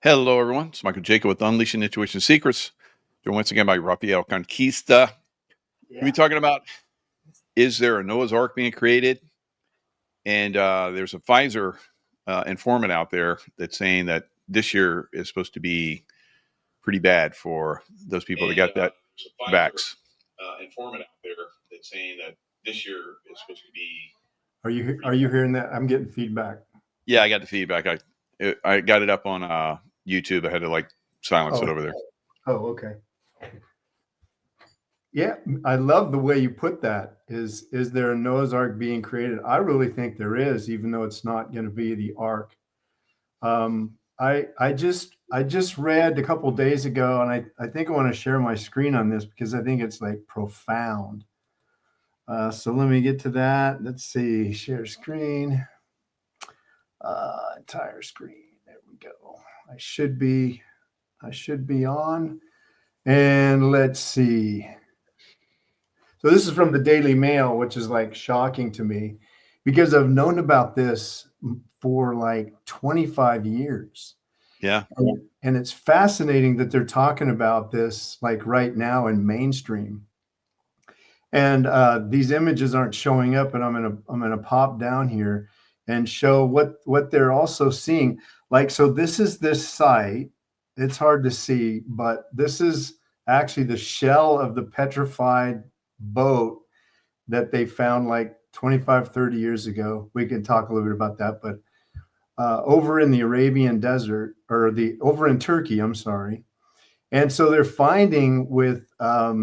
Hello, everyone. It's Michael Jacob with Unleashing Intuition Secrets. Joined once again by Rafael Conquista. We'll be talking about, is there a Noah's Ark being created? And there's a Pfizer informant out there that's saying that this year is supposed to be pretty bad for those people that got that vax. Informant out there that's saying that this year is supposed to be. Are you hearing that? I'm getting feedback. Yeah, I got the feedback. I got it up on YouTube. I had to silence it over there. Oh, okay. Yeah, I love the way you put that. Is there a Noah's Ark being created? I really think there is, even though it's not going to be the Ark. I just read a couple of days ago, and I think I want to share my screen on this because I think it's profound. So let me get to that. Let's see, share screen, entire screen. There we go. I should be on, and let's see. So this is from the Daily Mail, which is shocking to me because I've known about this for 25 years. Yeah. And it's fascinating that they're talking about this right now in mainstream. And these images aren't showing up, and I'm gonna pop down here and show what they're also seeing. So this is this site. It's hard to see, but this is actually the shell of the petrified boat that they found 25, 30 years ago. We can talk a little bit about that, but over in the Arabian desert, or over in Turkey, I'm sorry. And so they're finding with, now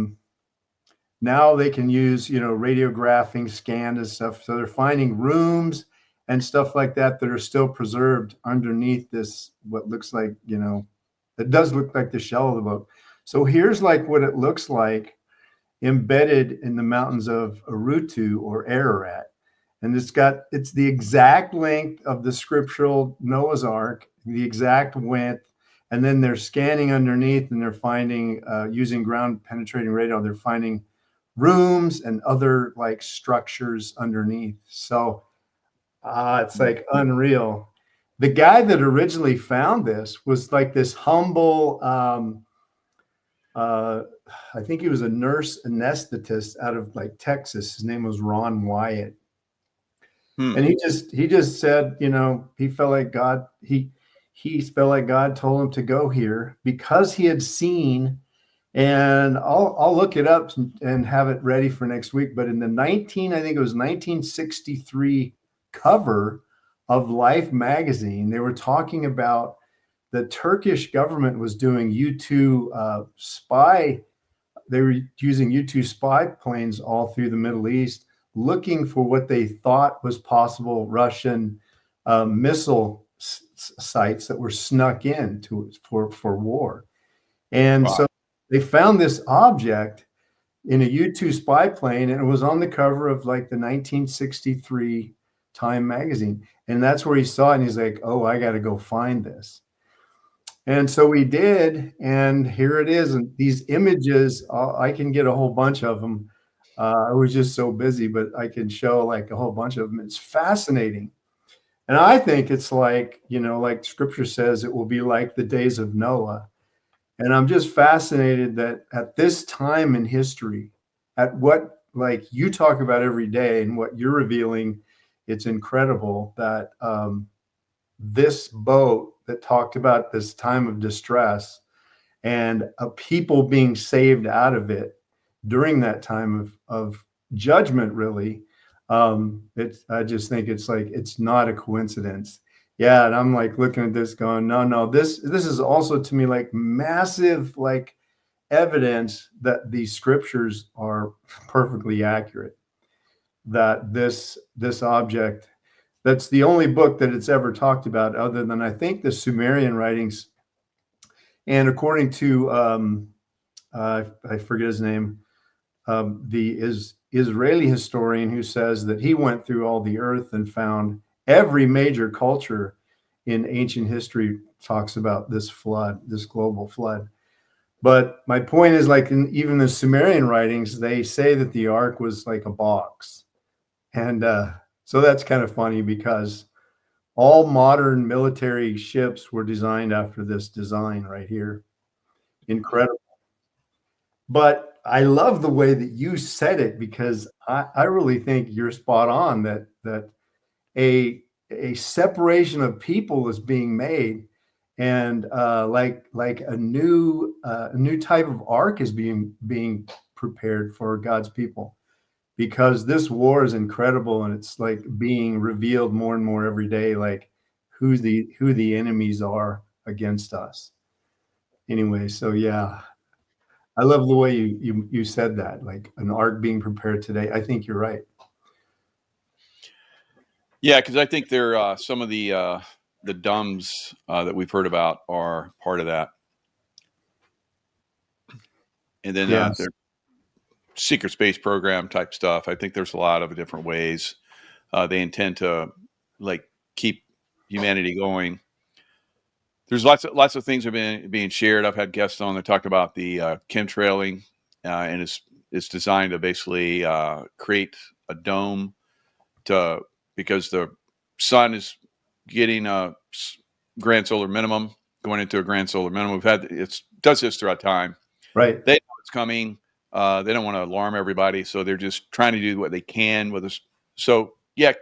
they can use, radiographing, scan and stuff. So they're finding rooms and stuff like that are still preserved underneath this, what looks like, it does look like the shell of the boat. So here's what it looks like embedded in the mountains of Urutu or Ararat. And it's the exact length of the scriptural Noah's Ark, the exact width. And then they're scanning underneath, and they're finding, using ground penetrating radar, they're finding rooms and other structures underneath. So it's unreal. The guy that originally found this was this humble, I think he was a nurse anesthetist out of Texas. His name was Ron Wyatt. And he just said, he felt like God, he felt like God told him to go here because he had seen, and I'll look it up and have it ready for next week. But in the 1963 cover of Life magazine, they were talking about the Turkish government was doing U-2 spy. They were using U-2 spy planes all through the Middle East, looking for what they thought was possible Russian missile sites that were snuck in for war. And so they found this object in a U-2 spy plane, and it was on the cover of the 1963 Time magazine. And that's where he saw it, and he's like, oh, I got to go find this. And so we did, and here it is. And these images, I can get a whole bunch of them. I was just so busy, but I can show a whole bunch of them. It's fascinating. And I think it's like scripture says, it will be like the days of Noah. And I'm just fascinated that at this time in history, at what you talk about every day and what you're revealing, it's incredible that this boat that talked about this time of distress and people being saved out of it during that time of judgment, really, I just think it's not a coincidence. Yeah, and I'm looking at this going, no, this is also to me massive evidence that these scriptures are perfectly accurate. That this object, that's the only book that it's ever talked about, other than I think the Sumerian writings. And according to I forget his name, the Israeli historian who says that he went through all the earth and found every major culture in ancient history talks about this flood, this global flood. But my point is, in even the Sumerian writings, they say that the ark was like a box. And so that's kind of funny because all modern military ships were designed after this design right here. Incredible. But I love the way that you said it, because I really think you're spot on that a separation of people is being made, and like a new type of ark is being prepared for God's people, because this war is incredible, and it's like being revealed more and more every day, like who the enemies are against us. Anyway, so yeah, I love the way you said that, like an ark being prepared today. I think you're right. Yeah, because I think they're some of the dumbs that we've heard about are part of that, and then Yes. their secret space program type stuff. I think there's a lot of different ways they intend to like keep humanity going. There's lots of things have been being shared. I've had guests on that talked about the chemtrailing, and it's designed to basically create a dome because the sun is getting a grand solar minimum, going into a grand solar minimum. It does this throughout time. Right. They know it's coming. They don't want to alarm everybody, so they're just trying to do what they can with this. So yeah,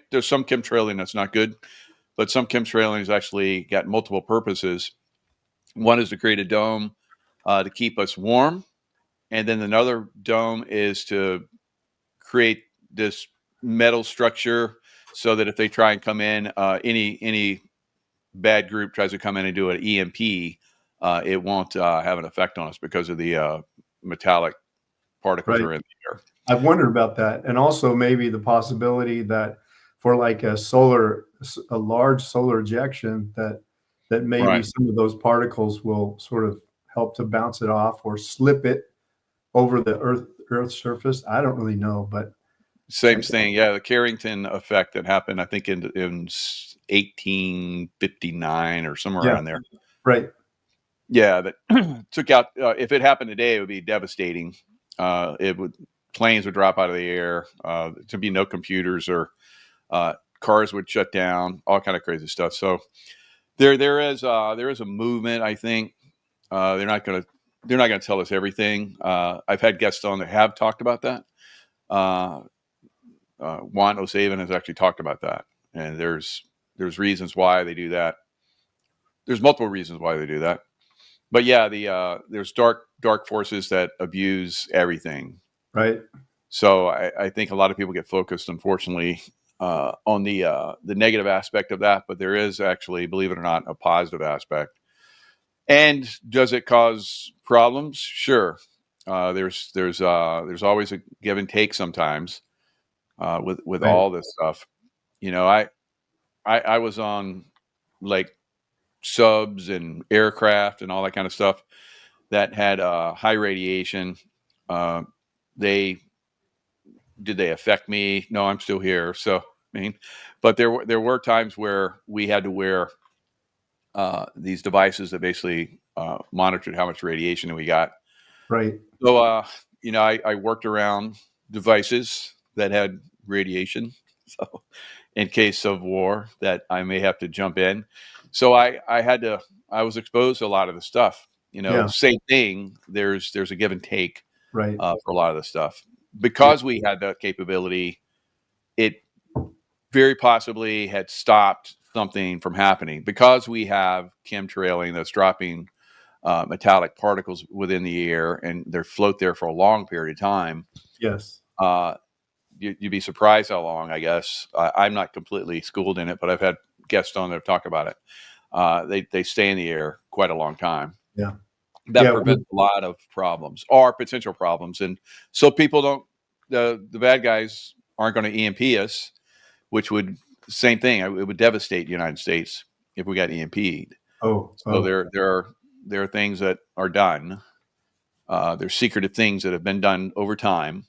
there's some chemtrailing that's not good, but some chemtrailing has actually got multiple purposes. One is to create a dome to keep us warm, and then another dome is to create this metal structure so that if they try and come in, any bad group tries to come in and do an EMP, it won't have an effect on us because of the metallic particles are in the air. I've wondered about that, and also maybe the possibility that for like a large solar ejection, that maybe Right. some of those particles will sort of help to bounce it off or slip it over the Earth's surface. I don't really know, but Same thing. Yeah, the Carrington effect that happened, I think, in 1859 or somewhere around there. Right. Yeah, that took out. If it happened today, it would be devastating. Planes would drop out of the air. There'd be no computers, or cars would shut down. All kind of crazy stuff. So there is a movement. I think they're not going to tell us everything. I've had guests on that have talked about that. Juan O'Savin has actually talked about that, and there's reasons why they do that. There's multiple reasons why they do that, but yeah, there's dark forces that abuse everything. Right. So I think a lot of people get focused, unfortunately, on the negative aspect of that, but there is actually, believe it or not, a positive aspect. And does it cause problems? Sure. There's always a give and take sometimes. With Right. all this stuff, I was on like subs and aircraft and all that kind of stuff that had high radiation. Did they affect me? No, I'm still here. So but there were times where we had to wear these devices that basically monitored how much radiation we got. Right. So I worked around devices that had radiation, so in case of war that I may have to jump in. So I was exposed to a lot of the stuff. Yeah. Same thing. There's a give and take Right. for a lot of the stuff. Because we had that capability, it very possibly had stopped something from happening. Because we have chemtrailing that's dropping metallic particles within the air, and they float there for a long period of time. Yes. You'd be surprised how long, I guess. I'm not completely schooled in it, but I've had guests on there talk about it. They stay in the air quite a long time. Yeah. That prevents a lot of problems or potential problems. And so people don't, the bad guys aren't going to EMP us, which would, same thing. It would devastate the United States if we got EMP'd. So there are things that are done. There's secretive things that have been done over time.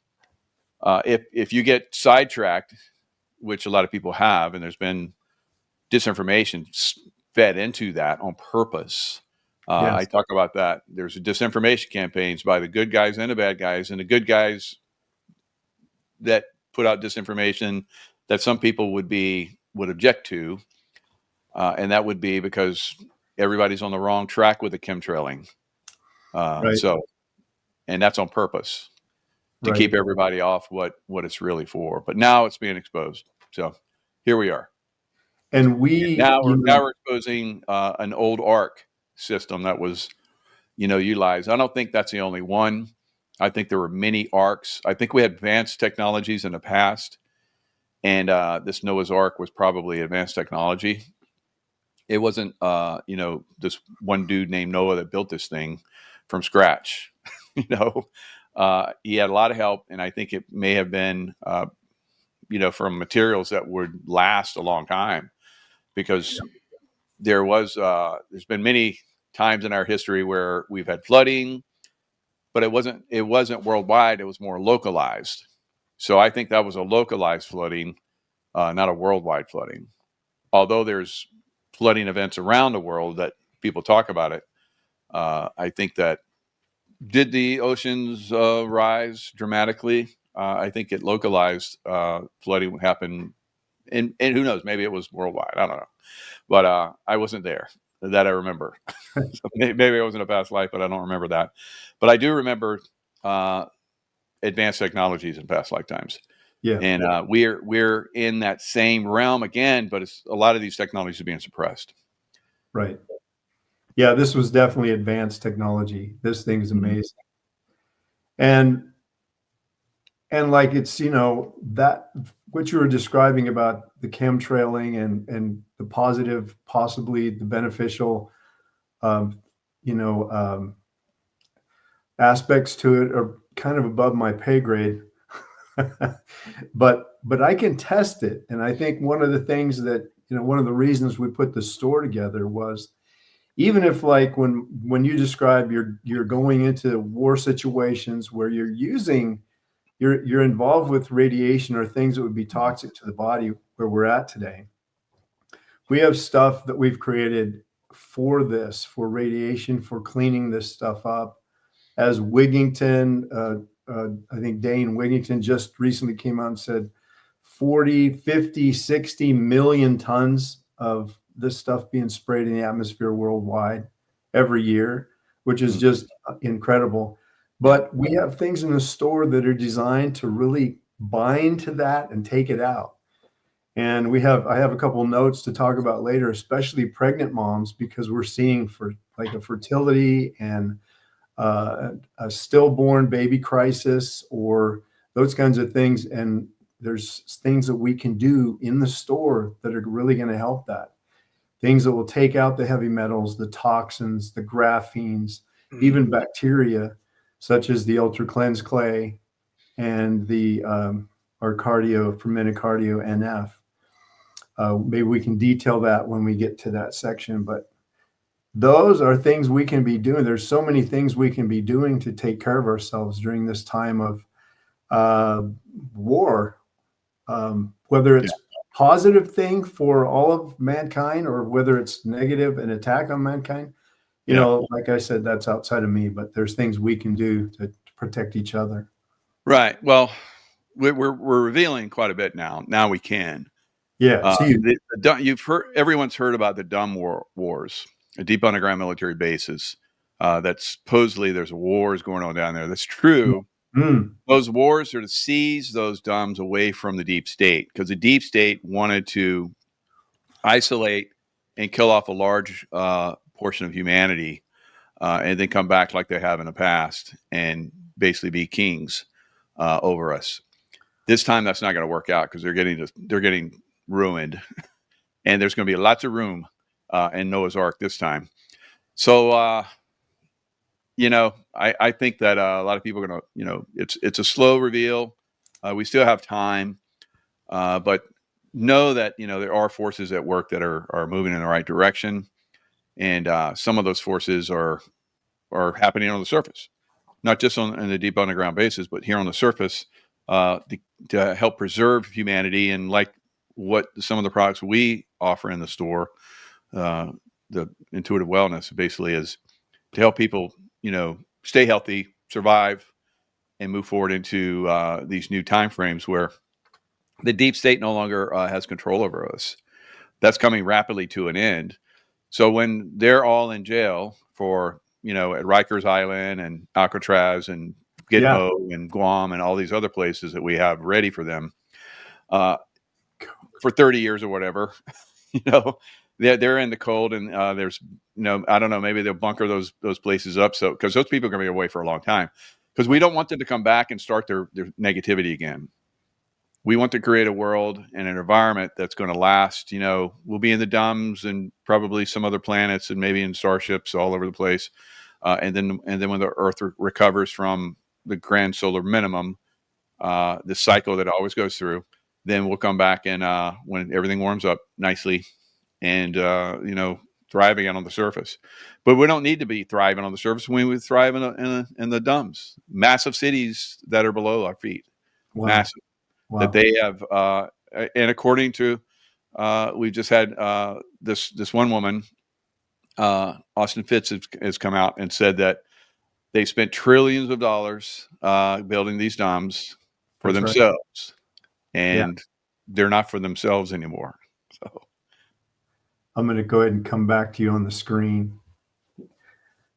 If you get sidetracked, which a lot of people have, and there's been disinformation fed into that on purpose. Yes. I talk about that. There's disinformation campaigns by the good guys and the bad guys, and the good guys that put out disinformation that some people would object to And that would be because everybody's on the wrong track with the chemtrailing. Right. And that's on purpose to Right. keep everybody off what it's really for. But now it's being exposed. So here we are. And we're exposing an old Ark system that was, utilized. I don't think that's the only one. I think there were many Arks. I think we had advanced technologies in the past, and this Noah's Ark was probably advanced technology. It wasn't, this one dude named Noah that built this thing from scratch. He had a lot of help, and I think it may have been, from materials that would last a long time, because there's been many times in our history where we've had flooding, but it wasn't worldwide. It was more localized. So I think that was a localized flooding, not a worldwide flooding. Although there's flooding events around the world that people talk about it, I think that did the oceans rise dramatically? I think it localized flooding happened, and who knows? Maybe it was worldwide. I don't know, but I wasn't there that I remember. So maybe I was in a past life, but I don't remember that. But I do remember advanced technologies in past lifetimes. Yeah. And we're in that same realm again, but a lot of these technologies are being suppressed. Right. Yeah, this was definitely advanced technology. This thing's amazing. And like it's, that what you were describing about the chemtrailing and the positive, possibly the beneficial, aspects to it are kind of above my pay grade. but I can test it. And I think one of the things that, one of the reasons we put the store together was, even if like when you describe you're going into war situations where you're involved with radiation or things that would be toxic to the body, where we're at today, we have stuff that we've created for radiation, for cleaning this stuff up. As Wigington, I think Dane Wigington just recently came out and said 40, 50, 60 million tons of this stuff being sprayed in the atmosphere worldwide every year, which is just incredible. But we have things in the store that are designed to really bind to that and take it out. And I have a couple notes to talk about later, especially pregnant moms, because we're seeing for like a fertility and a stillborn baby crisis or those kinds of things. And there's things that we can do in the store that are really going to help that. Things that will take out the heavy metals, the toxins, the graphene, even bacteria, such as the Ultra Cleanse Clay and the our fermented cardio NF. Maybe we can detail that when we get to that section, but those are things we can be doing. There's so many things we can be doing to take care of ourselves during this time of war, whether it's positive thing for all of mankind or whether it's negative, an attack on mankind. Like I said, that's outside of me, but there's things we can do to protect each other. Right. Well, we're revealing quite a bit now. Now we can. Yeah. You've heard, everyone's heard about the dumb wars, deep underground military bases. That supposedly there's wars going on down there. That's true. Those wars are to seize those dumbs away from the deep state, because the deep state wanted to isolate and kill off a large portion of humanity, and then come back like they have in the past and basically be kings over us. This time that's not going to work out, because they're getting ruined, and there's going to be lots of room in Noah's Ark this time. So I think that a lot of people are going to, it's a slow reveal. We still have time, but know that there are forces at work that are moving in the right direction, and some of those forces are happening on the surface, not just in the deep underground bases, but here on the surface, to help preserve humanity. And like what some of the products we offer in the store, the intuitive wellness basically is to help people, stay healthy, survive, and move forward into these new time frames where the deep state no longer has control over us. that's coming rapidly to an end. So when they're all in jail for, at Rikers Island and Alcatraz and Gitmo and Guam and all these other places that we have ready for them for 30 years or whatever, they're in the cold, and there's, I don't know, maybe they'll bunker those places up. So, because those people are going to be away for a long time, because we don't want them to come back and start their negativity again. We want to create a world and an environment that's going to last. We'll be in the DUMS and probably some other planets and maybe in starships all over the place. And then when the Earth recovers from the grand solar minimum, the cycle that it always goes through, then we'll come back and when everything warms up nicely and, thrive again on the surface. But we don't need to be thriving on the surface. We would thrive in the DUMS, massive cities that are below our feet. Wow. Massive. Wow. That they have, and according to, we've just had this one woman, Austin Fitz, has come out and said that they spent trillions of dollars building these DUMS for themselves, and they're not for themselves anymore. So I'm going to go ahead and come back to you on the screen.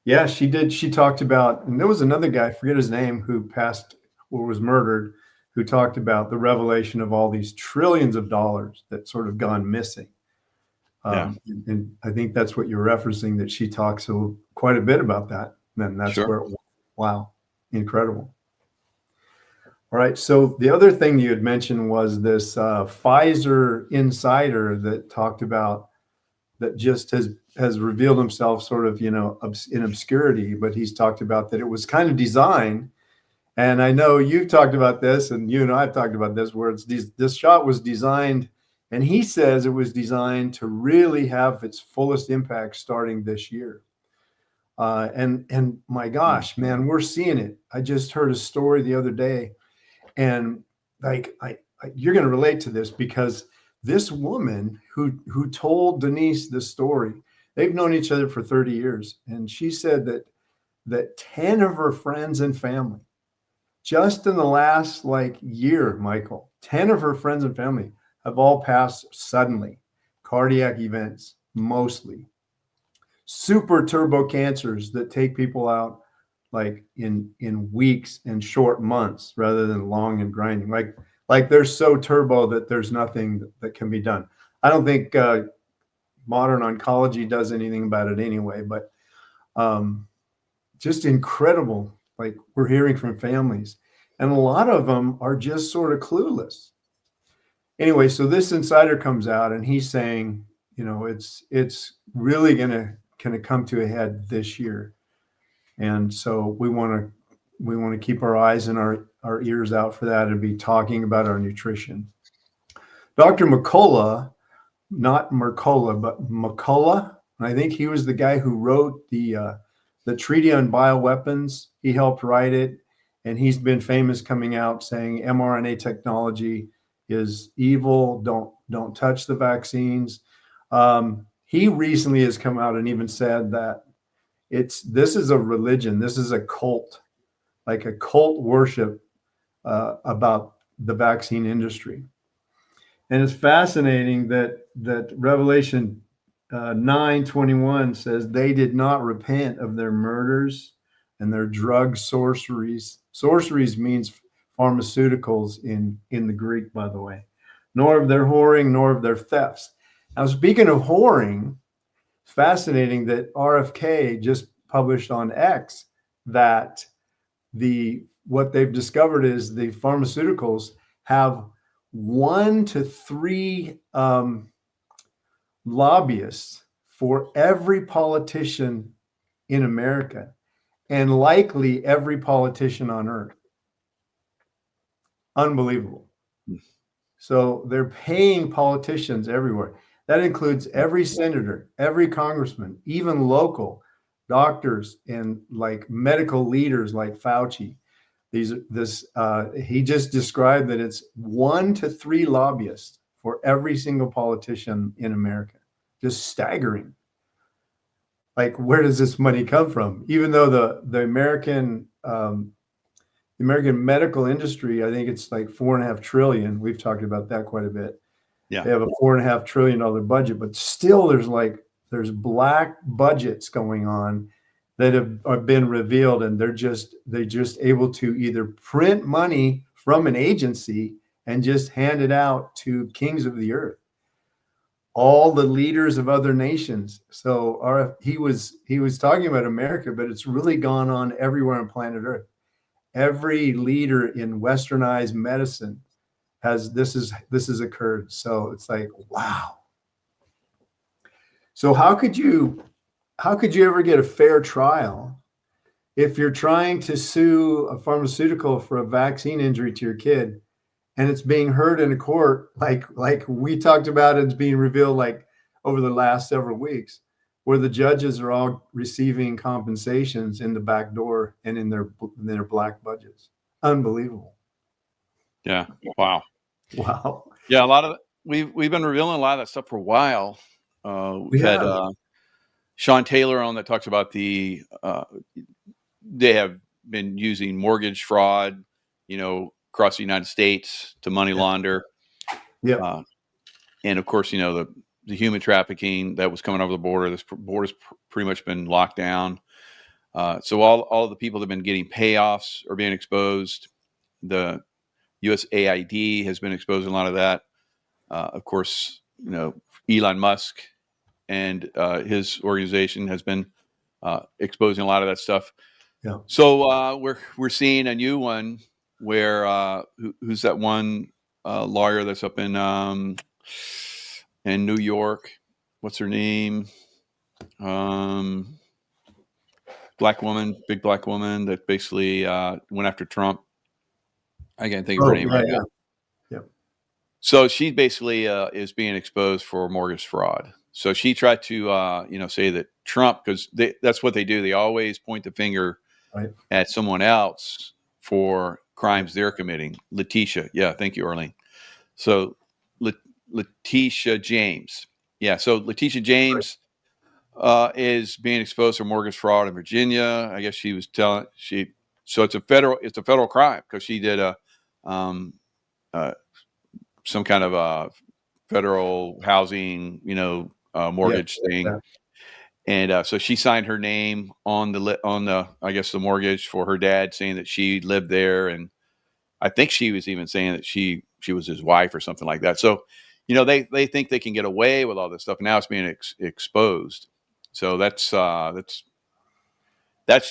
Yeah, she did. She talked about, and there was another guy, I forget his name, who passed or was murdered, who talked about the revelation of all these trillions of dollars that sort of gone missing. And I think that's what you're referencing, that she talks quite a bit about that. And that's where, wow, incredible. All right. So the other thing you had mentioned was this Pfizer Insider that talked about, that just has revealed himself sort of, in obscurity, but he's talked about that it was kind of designed. And I know you've talked about this, and you and I have talked about this, where it's this shot was designed, and he says it was designed to really have its fullest impact starting this year. And my gosh, man, we're seeing it. I just heard a story the other day, and you're going to relate to this, because this woman who told Denise this story, they've known each other for 30 years, and she said that 10 of her friends and family, just in the last year, Michael, 10 of her friends and family have all passed suddenly. Cardiac events, mostly. Super turbo cancers that take people out in weeks and short months rather than long and grinding. Like they're so turbo that there's nothing that can be done. I don't think modern oncology does anything about it anyway, but just incredible. We're hearing from families, and a lot of them are just sort of clueless. Anyway, so this insider comes out and he's saying, it's really gonna come to a head this year, and so we want to keep our eyes and our ears out for that and be talking about our nutrition. Dr. McCullough, not Mercola, but McCullough, I think he was the guy who wrote the treaty on bioweapons. He helped write it, and he's been famous coming out saying mRNA technology is evil. Don't touch the vaccines. He recently has come out and even said that this is a religion. This is a cult, like a cult worship about the vaccine industry. And it's fascinating that Revelation 9:21 says they did not repent of their murders and their drug sorceries. Sorceries means pharmaceuticals in the Greek, by the way, nor of their whoring, nor of their thefts. Now, speaking of whoring, it's fascinating that RFK just published on X that what they've discovered is the pharmaceuticals have 1 to 3 lobbyists for every politician in America, and likely every politician on earth. Unbelievable. So they're paying politicians everywhere. That includes every senator, every congressman, even local doctors and medical leaders like Fauci. He just described that it's 1 to 3 lobbyists for every single politician in America. Just staggering. Where does this money come from? Even though the American medical industry, I think it's $4.5 trillion. We've talked about that quite a bit. They have a $4.5 trillion budget, but still there's black budgets going on that have been revealed, and they're just able to either print money from an agency and just hand it out to kings of the earth, all the leaders of other nations. So he was talking about America, but it's really gone on everywhere on planet Earth. Every leader in westernized medicine this has occurred. So it's like, wow. So how could you ever get a fair trial if you're trying to sue a pharmaceutical for a vaccine injury to your kid, and it's being heard in a court like we talked about, it's being revealed like over the last several weeks, where the judges are all receiving compensations in the back door and in their black budgets. Unbelievable. Yeah. Wow. Yeah, a lot of we've been revealing a lot of that stuff for a while. We've had Sean Taylor on that talks about they have been using mortgage fraud, across the United States to money launder. Yeah. And of course, the human trafficking that was coming over the border. This border's pretty much been locked down. So all of the people that have been getting payoffs are being exposed. The USAID has been exposing a lot of that. Of course, Elon Musk and his organization has been exposing a lot of that stuff. Yeah. So we're seeing a new one where who's that one lawyer that's up in New York? What's her name? Black woman, big black woman that basically went after Trump. I can't think of her name right now. Yep. So she basically is being exposed for mortgage fraud. So she tried to, say that Trump, because that's what they do. They always point the finger at someone else for crimes they're committing. Letitia. Yeah. Thank you, Arlene. So Letitia James. Yeah. So Letitia James is being exposed for mortgage fraud in Virginia. I guess she was so it's a federal crime because she did some kind of a federal housing, mortgage thing. Yeah. And so she signed her name on the I guess the mortgage for her dad, saying that she lived there, and I think she was even saying that she was his wife or something like that. So, they think they can get away with all this stuff. Now it's being exposed. So that's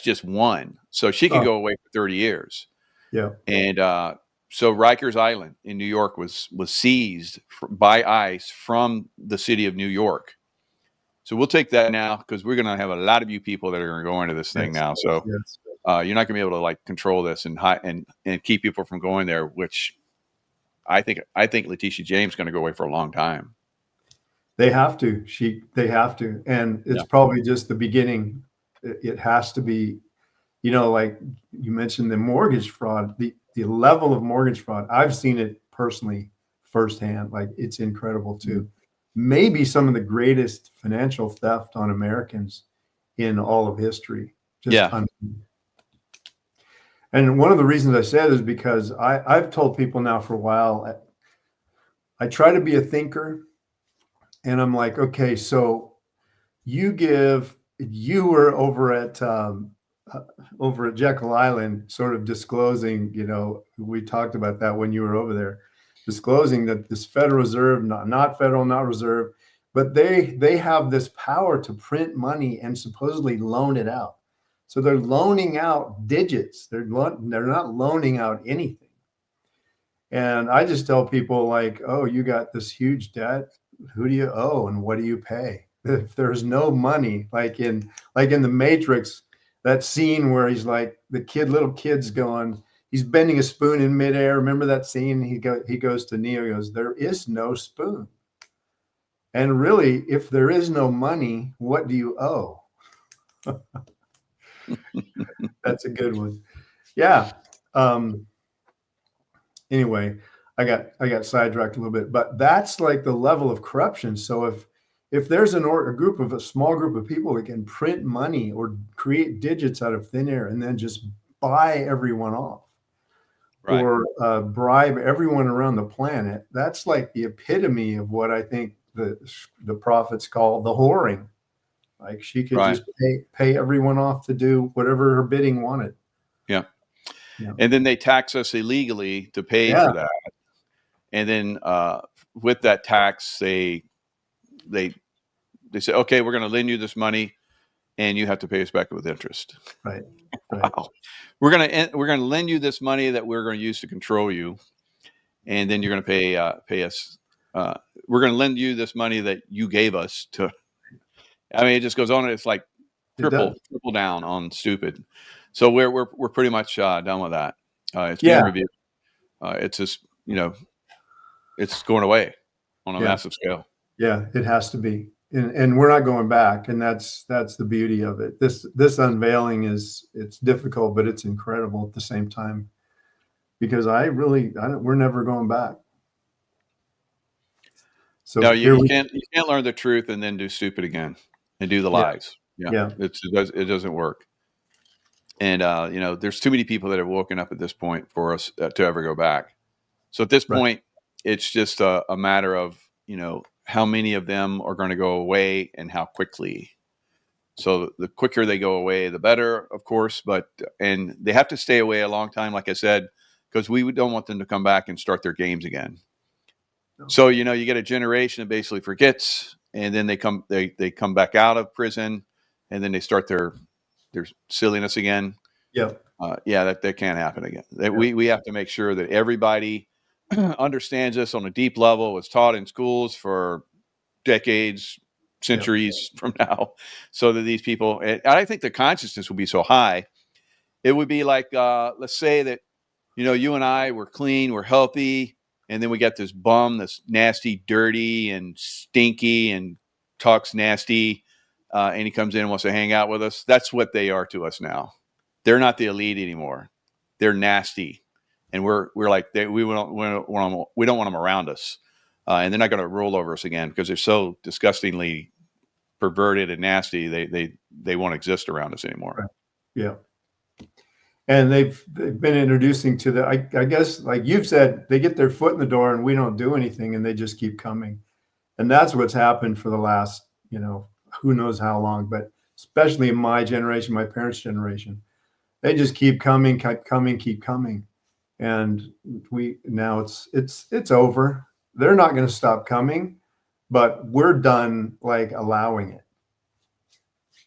just one. So she could go away for 30 years. Yeah. And so Rikers Island in New York was seized by ICE from the city of New York. So we'll take that now because we're going to have a lot of you people that are going to go into this thing now. So you're not going to be able to control this and keep people from going there, which I think Letitia James is going to go away for a long time. They have to. They have to, and it's probably just the beginning. It has to be, like you mentioned, the mortgage fraud, the level of mortgage fraud. I've seen it personally, firsthand. Like, it's incredible too. Maybe some of the greatest financial theft on Americans in all of history. And one of the reasons I say it is because I've told people now for a while, I try to be a thinker, and I'm like, okay, so you were over at Jekyll Island, sort of disclosing, we talked about that when you were over there, disclosing that this Federal Reserve, not federal, not reserve, but they have this power to print money and supposedly loan it out. So they're loaning out digits. They're not loaning out anything. And I just tell people like, oh, you got this huge debt. Who do you owe and what do you pay? If there's no money, like in the Matrix, that scene where he's like little kid's going, he's bending a spoon in midair. Remember that scene? He goes to Neo, he goes, there is no spoon. And really, if there is no money, what do you owe? That's a good one. Yeah. Anyway, I got sidetracked a little bit, but that's like the level of corruption. So if there's a small group of people that can print money or create digits out of thin air and then just buy everyone off, Right. or bribe everyone around the planet. That's like the epitome of what I think the prophets call the whoring. Like she could Right. just pay everyone off to do whatever her bidding wanted. Yeah. Yeah. And then they tax us illegally to pay for that. And then with that tax, they say, okay, we're going to lend you this money, and you have to pay us back with interest. Right. Wow. We're going to lend you this money that we're going to use to control you, and then you're going to pay us. We're going to lend you this money that you gave us to. I mean, it just goes on. It's like triple down on stupid. So we're pretty much done with that. It's being reviewed. It's just, it's going away on a massive scale. Yeah, it has to be. And we're not going back. And that's the beauty of it. This unveiling it's difficult, but it's incredible at the same time, because we're never going back. So no, you can't learn the truth and then do stupid again and do the lies. Yeah. It doesn't work. And, there's too many people that have woken up at this point for us to ever go back. So at this point, it's just a matter of, how many of them are going to go away and how quickly. So the quicker they go away, the better, of course, and they have to stay away a long time, like I said, because we don't want them to come back and start their games again. No. So, you get a generation that basically forgets, and then they come back out of prison, and then they start their silliness again. Yeah. That can't happen again. We have to make sure that everybody understands this on a deep level. It's taught in schools for decades, centuries from now, so that these people, and I think the consciousness will be so high. It would be like, let's say that, you and I were clean, we're healthy, and then we got this bum that's nasty, dirty, and stinky, and talks nasty, and he comes in and wants to hang out with us. That's what they are to us now. They're not the elite anymore. They're nasty. And we're like, we don't want them around us. And they're not going to rule over us again because they're so disgustingly perverted and nasty. They won't exist around us anymore. Right. Yeah. And they've been introducing to I guess, like you've said, they get their foot in the door and we don't do anything and they just keep coming. And that's what's happened for the last, who knows how long, but especially in my generation, my parents' generation, they just keep coming, keep coming. And now it's over. They're not going to stop coming, but we're done allowing it.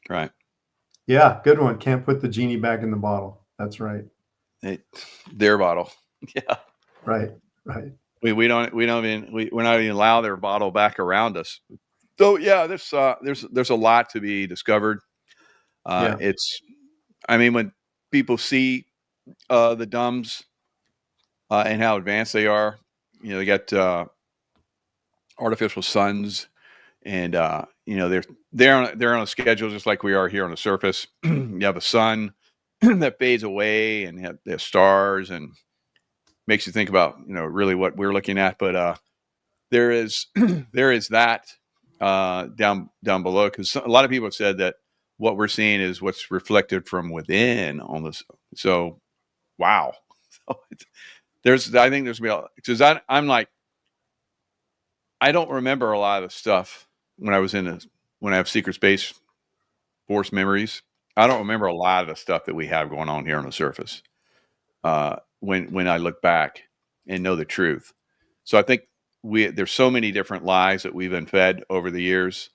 Right. Yeah. Good one. Can't put the genie back in the bottle. That's right. Their bottle. Yeah. Right. We're not even allow their bottle back around us. So there's a lot to be discovered. When people see the dumbs and how advanced they are, they got artificial suns, and they're on a schedule just like we are here on the surface. You have a sun that fades away, and you have stars, and makes you think about really what we're looking at. But there is that down below, because a lot of people have said that what we're seeing is what's reflected from within on this. So, wow. I think there's because I'm like, I don't remember a lot of the stuff when I have secret space force memories. I don't remember a lot of the stuff that we have going on here on the surface. When I look back and know the truth. So I think there's so many different lies that we've been fed over the years.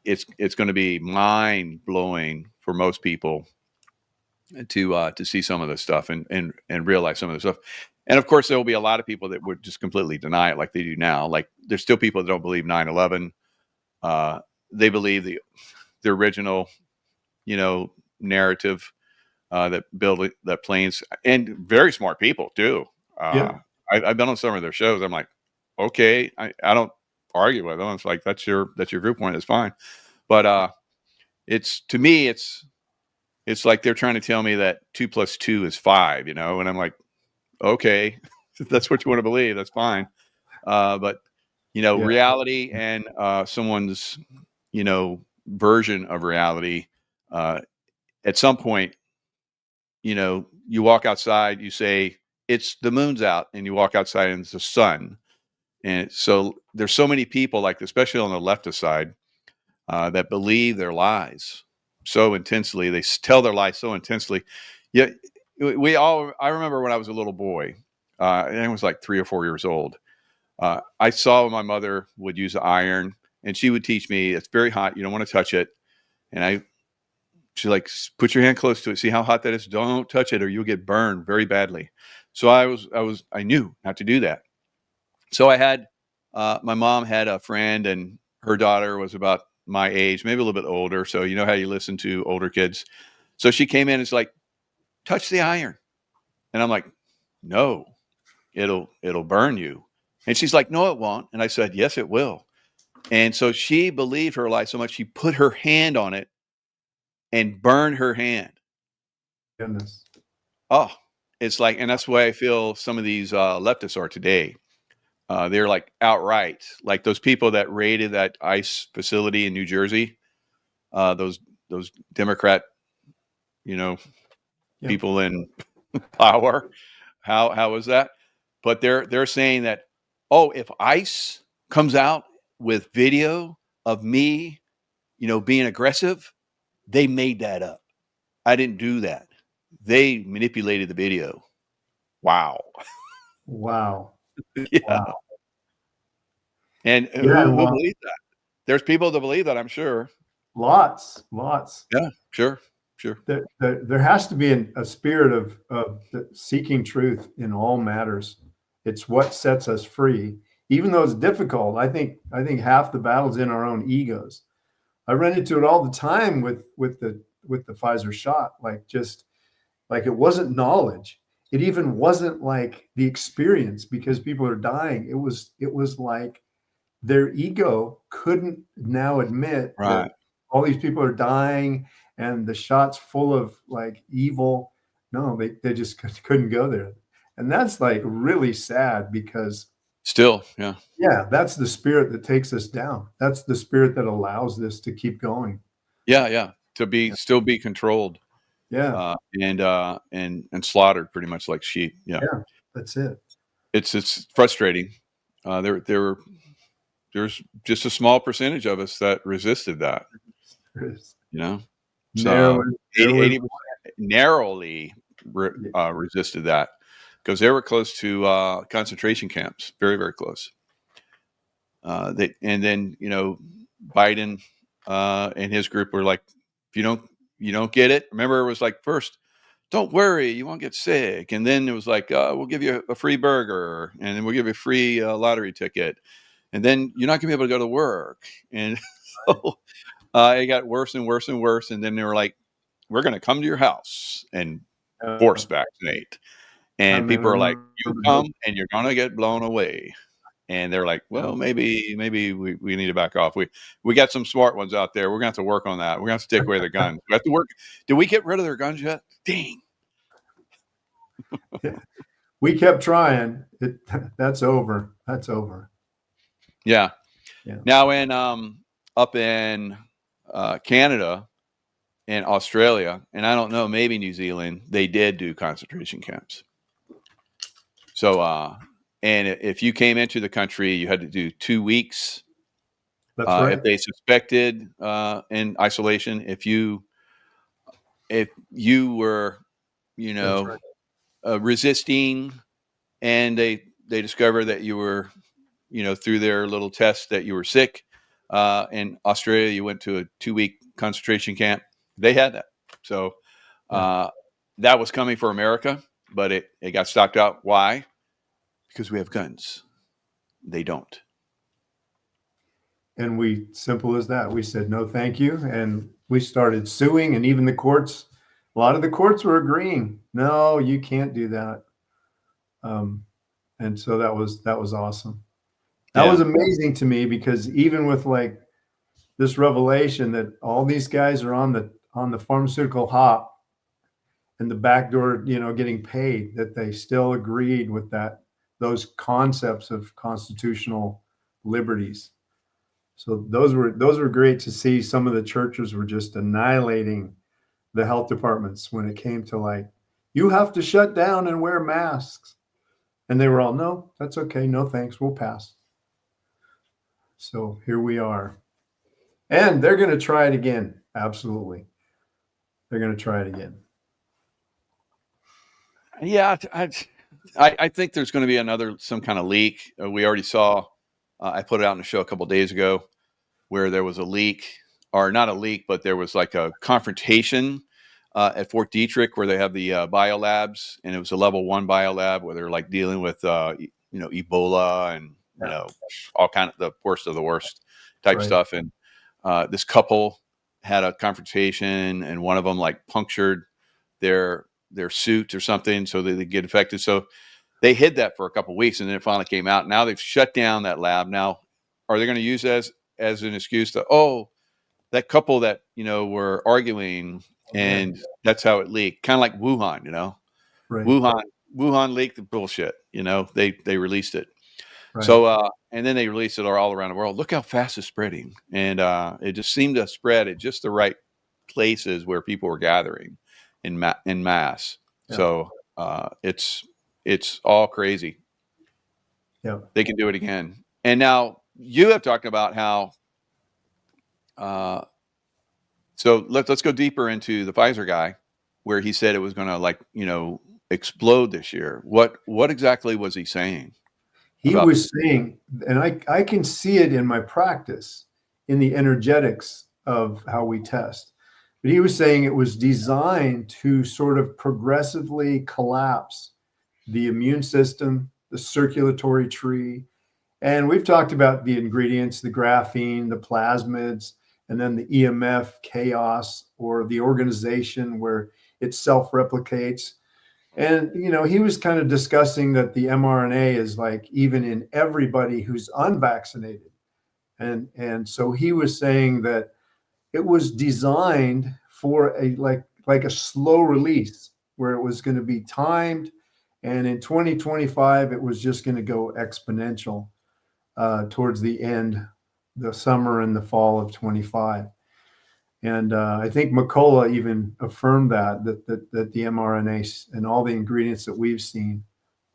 It's going to be mind blowing for most people to see some of this stuff and realize some of this stuff. And of course, there will be a lot of people that would just completely deny it, like they do now. Like there's still people that don't believe 9/11. They believe the original, narrative that built that planes, and very smart people too. I've been on some of their shows. I'm like, okay, I don't argue with them. It's like that's your viewpoint. It's fine, but to me it's like they're trying to tell me that 2 + 2 is 5, and I'm like, okay, if that's what you want to believe, that's fine. But reality and someone's version of reality, at some point, you walk outside, you say it's the moon's out and you walk outside and it's the sun. And so there's so many people, like especially on the leftist side, that believe their lies so intensely. They tell their lies so intensely. Yeah, I remember when I was a little boy, and I was like 3 or 4 years old. I saw my mother would use the iron, and she would teach me it's very hot. You don't want to touch it. And she's like, put your hand close to it. See how hot that is. Don't touch it, or you'll get burned very badly. So I knew not to do that. So my mom had a friend, and her daughter was about my age, maybe a little bit older. So you know how you listen to older kids. So she came in and it's like, touch the iron. And I'm like, no, it'll burn you. And she's like, no, it won't. And I said, yes, it will. And so she believed her lie so much, she put her hand on it and burned her hand. Goodness. Oh, it's like, and that's why I feel some of these leftists are today. They're like outright, like those people that raided that ICE facility in New Jersey, those Democrat, people in power. How was that? But they're saying that, oh, if ICE comes out with video of me, being aggressive, they made that up. I didn't do that. They manipulated the video. Wow. Wow. Yeah. Wow. And who believes that? There's people that believe that, I'm sure. Lots. Yeah, sure. There has to be a spirit of seeking truth in all matters. It's what sets us free, even though it's difficult. I think half the battle's in our own egos. I run into it all the time with the Pfizer shot. Like it wasn't knowledge. It even wasn't like the experience because people are dying. It was like their ego couldn't now admit that all these people are dying and the shot's full of like evil. No, they just couldn't go there. And that's like really sad because still, yeah, that's the spirit that takes us down. That's the spirit that allows this to keep going. Yeah. To still be controlled. Yeah. And slaughtered pretty much like sheep. Yeah. That's it. It's frustrating. There's just a small percentage of us that resisted that. So 80% narrowly resisted that because they were close to concentration camps, very, very close. And then Biden and his group were like, if you don't get it. Remember, it was like first, don't worry, you won't get sick, and then it was like, we'll give you a free burger, and then we'll give you a free lottery ticket, and then you're not gonna be able to go to work, and so it got worse and worse and worse, and then they were like, we're gonna come to your house and force vaccinate, and people are like, you come and you're gonna get blown away. And they're like, well, maybe we need to back off. We got some smart ones out there. We're going to have to work on that. We're going to have to take away their guns. We have to work. Did we get rid of their guns yet? Dang. We kept trying. That's over. Yeah. Now up in Canada and Australia, and I don't know, maybe New Zealand, they did do concentration camps. So, and if you came into the country, you had to do 2 weeks. That's right. If they suspected in isolation, if you were, resisting, and they discovered that you were, through their little test that you were sick. In Australia, you went to a 2-week concentration camp. They had that. So that was coming for America, but it got stopped out. Why? Because we have guns. They don't. And simple as that. We said, no, thank you. And we started suing, and even a lot of the courts were agreeing, no, you can't do that. And so that was awesome. That was amazing to me, because even with like this revelation that all these guys are on the pharmaceutical hop and the back door, getting paid, that they still agreed with those concepts of constitutional liberties. So those were great to see. Some of the churches were just annihilating the health departments when it came to like You have to shut down and wear masks. And they were all, no, that's okay. No, thanks. We'll pass. So here we are. And they're going to try it again. Absolutely. They're going to try it again. Yeah, I think there's going to be some kind of leak. We already saw, I put it out in the show a couple of days ago where there was a leak, or not a leak, but there was like a confrontation at Fort Detrick where they have the biolabs, and it was a level 1 biolab where they're like dealing with, Ebola and, all kind of the worst of the worst type stuff. And this couple had a confrontation, and one of them like punctured their suit or something so that they get infected. So they hid that for a couple of weeks, and then it finally came out. Now they've shut down that lab. Now, are they going to use that as an excuse to, that couple that, were arguing, and that's how it leaked? Kind of like Wuhan, Right. Wuhan leaked the bullshit, they released it. Right. So, and then they released it all around the world. Look how fast it's spreading. And it just seemed to spread at just the right places where people were gathering in mass. Yeah. So it's all crazy. Yeah, they can do it again. And now you have talked about how. So let's go deeper into the Pfizer guy, where he said it was going to explode this year. What exactly was he saying? He was saying, and I can see it in my practice, in the energetics of how we test. But he was saying it was designed to sort of progressively collapse the immune system, the circulatory tree. And we've talked about the ingredients, the graphene, the plasmids, and then the EMF chaos, or the organization where it self-replicates. And, he was kind of discussing that the mRNA is like even in everybody who's unvaccinated. And so he was saying that it was designed for a like a slow release, where it was going to be timed. And in 2025, it was just going to go exponential towards the end, the summer and the fall of 25. And I think McCullough even affirmed that the mRNA and all the ingredients that we've seen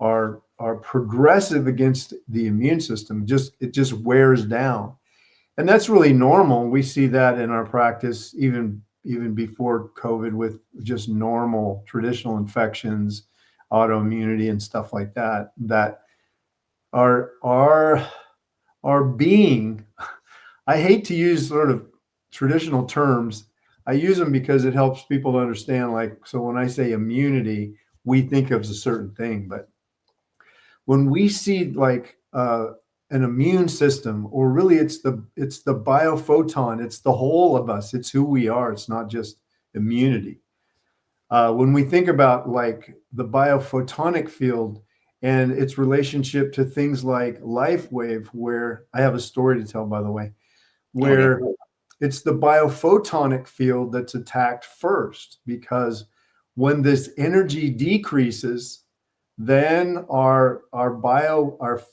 are progressive against the immune system. It just wears down. And that's really normal. We see that in our practice, even before COVID, with just normal traditional infections, autoimmunity, and stuff like that, that are being, I hate to use sort of traditional terms. I use them because it helps people to understand, so when I say immunity, we think of a certain thing, but when we see an immune system, or really it's the biophoton, it's the whole of us, it's who we are, it's not just immunity. When we think about the biophotonic field and its relationship to things like Lifewave, where I have a story to tell, by the way, where it's the biophotonic field that's attacked first, because when this energy decreases, then our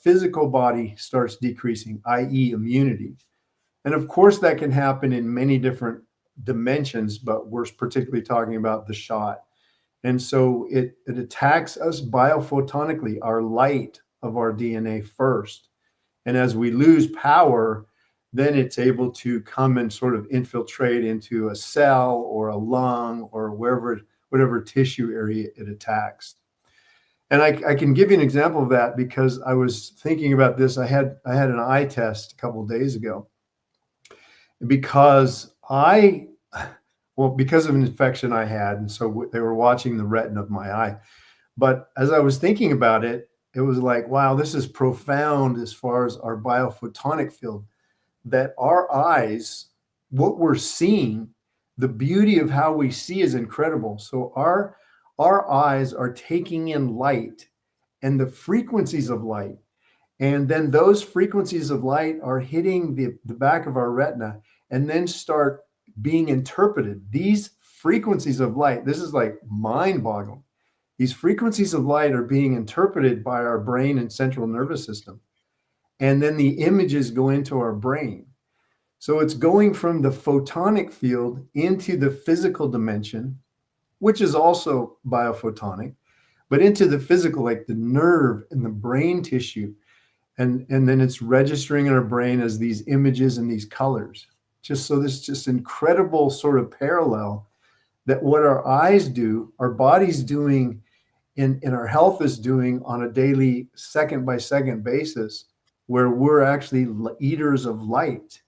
physical body starts decreasing, i.e. immunity. And of course that can happen in many different dimensions, but we're particularly talking about the shot. And so it attacks us biophotonically, our light of our DNA first. And as we lose power, then it's able to come and sort of infiltrate into a cell or a lung or whatever tissue area it attacks. And I can give you an example of that, because I was thinking about this. I had an eye test a couple of days ago, because because of an infection I had. And so they were watching the retina of my eye. But as I was thinking about it, it was like, wow, this is profound as far as our biophotonic field, that our eyes, what we're seeing, the beauty of how we see is incredible. So our eyes are taking in light and the frequencies of light. And then those frequencies of light are hitting the back of our retina and then start being interpreted. These frequencies of light, this is like mind-boggling. These frequencies of light are being interpreted by our brain and central nervous system. And then the images go into our brain. So it's going from the photonic field into the physical dimension. which is also biophotonic, but into the physical, like the nerve and the brain tissue. And then it's registering in our brain as these images and these colors. Just so this just incredible sort of parallel that what our eyes do, our body's doing, in our health is doing on a daily, second by second basis, where we're actually eaters of light.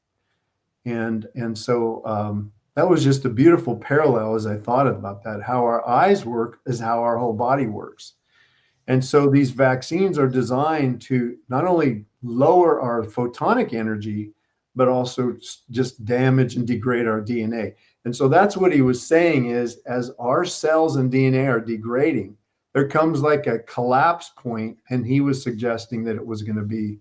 And so that was just a beautiful parallel as I thought about that. How our eyes work is how our whole body works. And so these vaccines are designed to not only lower our photonic energy, but also just damage and degrade our DNA. And so that's what he was saying is, as our cells and DNA are degrading, there comes like a collapse point, and he was suggesting that it was going to be,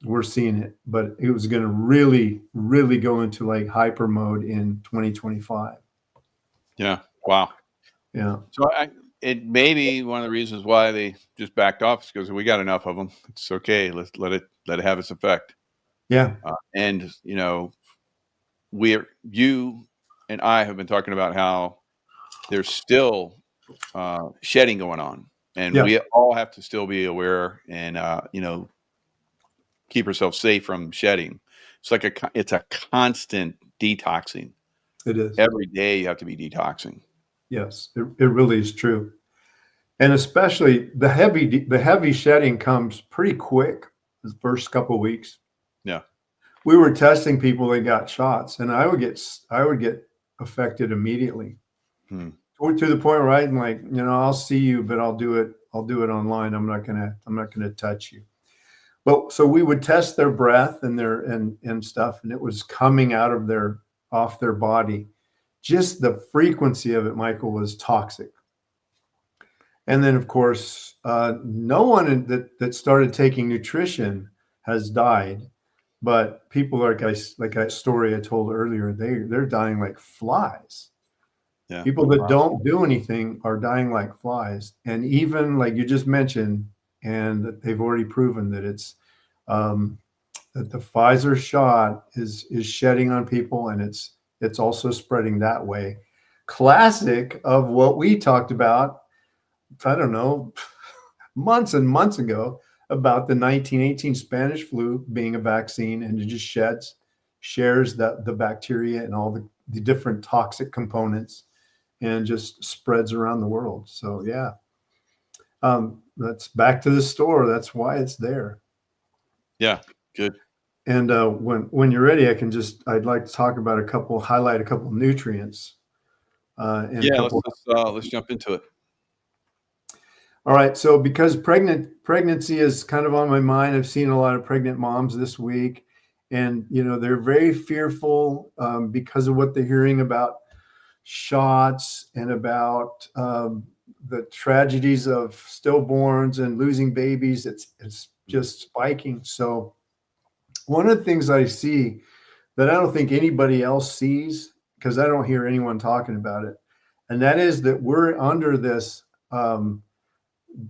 we're seeing it, but it was going to really, really go into like hyper mode in 2025. Yeah. Wow. Yeah. So it may be one of the reasons why they just backed off, is because we got enough of them. It's okay. Let's let it have its effect. Yeah. And you know, you and I have been talking about how there's still shedding going on, and we all have to still be aware and you know, keep ourselves safe from shedding. It's like it's a constant detoxing. It is. Every day you have to be detoxing. Yes, it really is true. And especially the heavy shedding comes pretty quick the first couple of weeks. Yeah. We were testing people that got shots, and I would get affected immediately. To the point where I'm like, you know, I'll see you, but I'll do it online. I'm not gonna touch you. But so we would test their breath and their and stuff, and it was coming out of off their body. Just the frequency of it, Michael, was toxic. And then, of course, no one that started taking nutrition has died, but people like that story I told earlier, they're dying like flies. Yeah. People that don't do anything are dying like flies. And even like you just mentioned, and that they've already proven that it's that the Pfizer shot is shedding on people, and it's also spreading that way. Classic of what we talked about, I don't know, months and months ago, about the 1918 Spanish flu being a vaccine, and it just shares the bacteria and all the different toxic components, and just spreads around the world. So yeah, that's back to the store. That's why it's there. Yeah, good. And when you're ready, I'd like to talk about highlight a couple nutrients. Let's jump into it. All right. So because pregnancy is kind of on my mind, I've seen a lot of pregnant moms this week, and you know, they're very fearful because of what they're hearing about shots and about the tragedies of stillborns and losing babies. It's just spiking. So one of the things I see that I don't think anybody else sees, because I don't hear anyone talking about it, and that is that we're under this,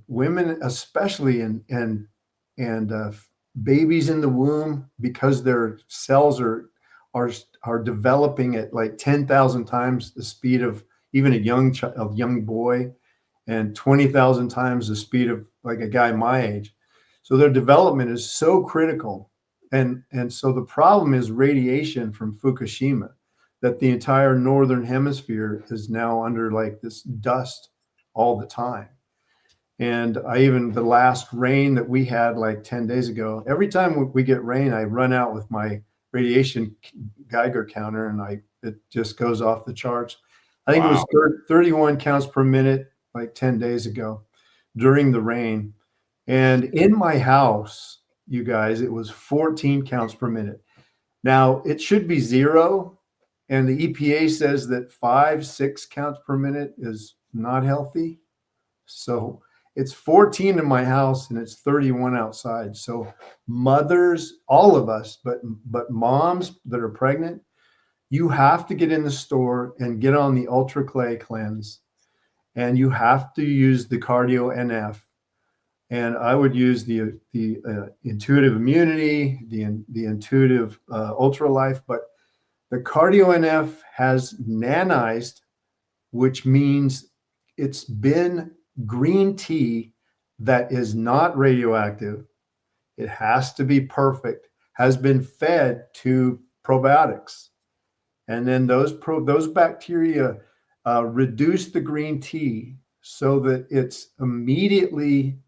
women especially, and babies in the womb, because their cells are developing at like 10,000 times the speed of even a young boy, and 20,000 times the speed of like a guy my age. So their development is so critical. And so the problem is radiation from Fukushima, that the entire northern hemisphere is now under like this dust all the time. And the last rain that we had like 10 days ago, every time we get rain, I run out with my radiation Geiger counter, and it just goes off the charts. I think it was 31 counts per minute like 10 days ago during the rain. And in my house, you guys, it was 14 counts per minute. Now it should be 0. And the EPA says that 5-6 counts per minute is not healthy. So it's 14 in my house and it's 31 outside. So mothers, all of us, but moms that are pregnant, you have to get in the store and get on the Ultra Clay cleanse, and you have to use the Cardio NF. And I would use the Intuitive Immunity, the Intuitive Ultra Life, but the Cardio NF has nanized which means it's been green tea that is not radioactive. It has to be perfect, has been fed to probiotics. And then those bacteria reduce the green tea so that it's immediately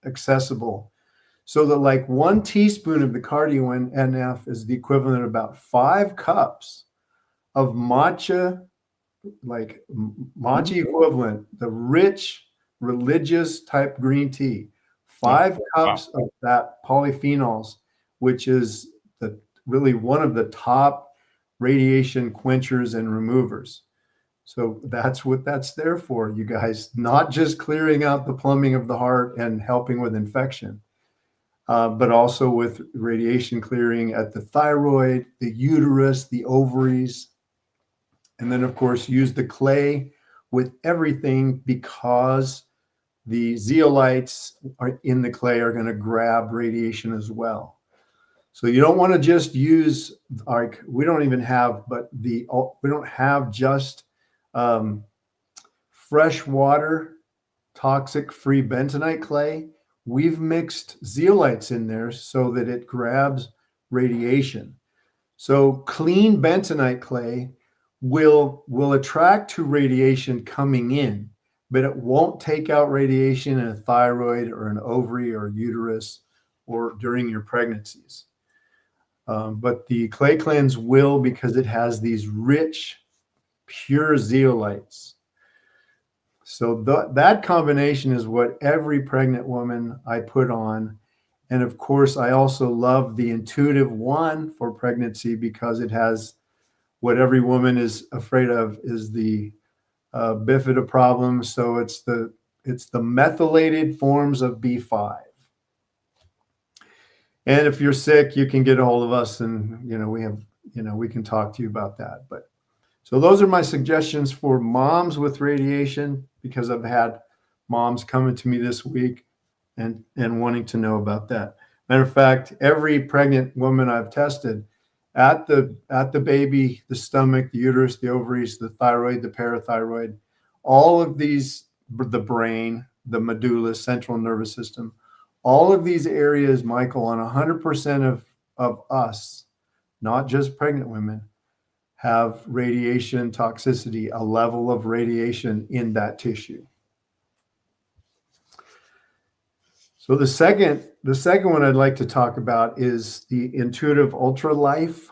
accessible. So that like 1 teaspoon of the cardio NF is the equivalent of about 5 cups of matcha, like matcha equivalent, the rich religious type green tea. 5 cups of that polyphenols, which is really one of the top radiation quenchers and removers. So that's what that's there for, you guys, not just clearing out the plumbing of the heart and helping with infection, but also with radiation clearing at the thyroid, the uterus, the ovaries. And then, of course, use the clay with everything, because the zeolites are in the clay are going to grab radiation as well. So you don't want to just use, like, we don't even have, but we don't have just fresh water, toxic free bentonite clay. We've mixed zeolites in there so that it grabs radiation. So clean bentonite clay will attract to radiation coming in, but it won't take out radiation in a thyroid or an ovary or uterus or during your pregnancies. But the clay cleanse will, because it has these rich, pure zeolites. So that combination is what every pregnant woman I put on. And of course, I also love the Intuitive One for pregnancy, because it has what every woman is afraid of, is the bifida problem. So it's the methylated forms of B5. And if you're sick, you can get a hold of us, and we can talk to you about that. But so those are my suggestions for moms with radiation, because I've had moms coming to me this week and wanting to know about that. Matter of fact, every pregnant woman I've tested, at the baby, the stomach, the uterus, the ovaries, the thyroid, the parathyroid, all of these, the brain, the medulla, central nervous system, all of these areas, Michael, on 100% of us, not just pregnant women, have radiation toxicity, a level of radiation in that tissue. So the second one I'd like to talk about is the Intuitive Ultra Life.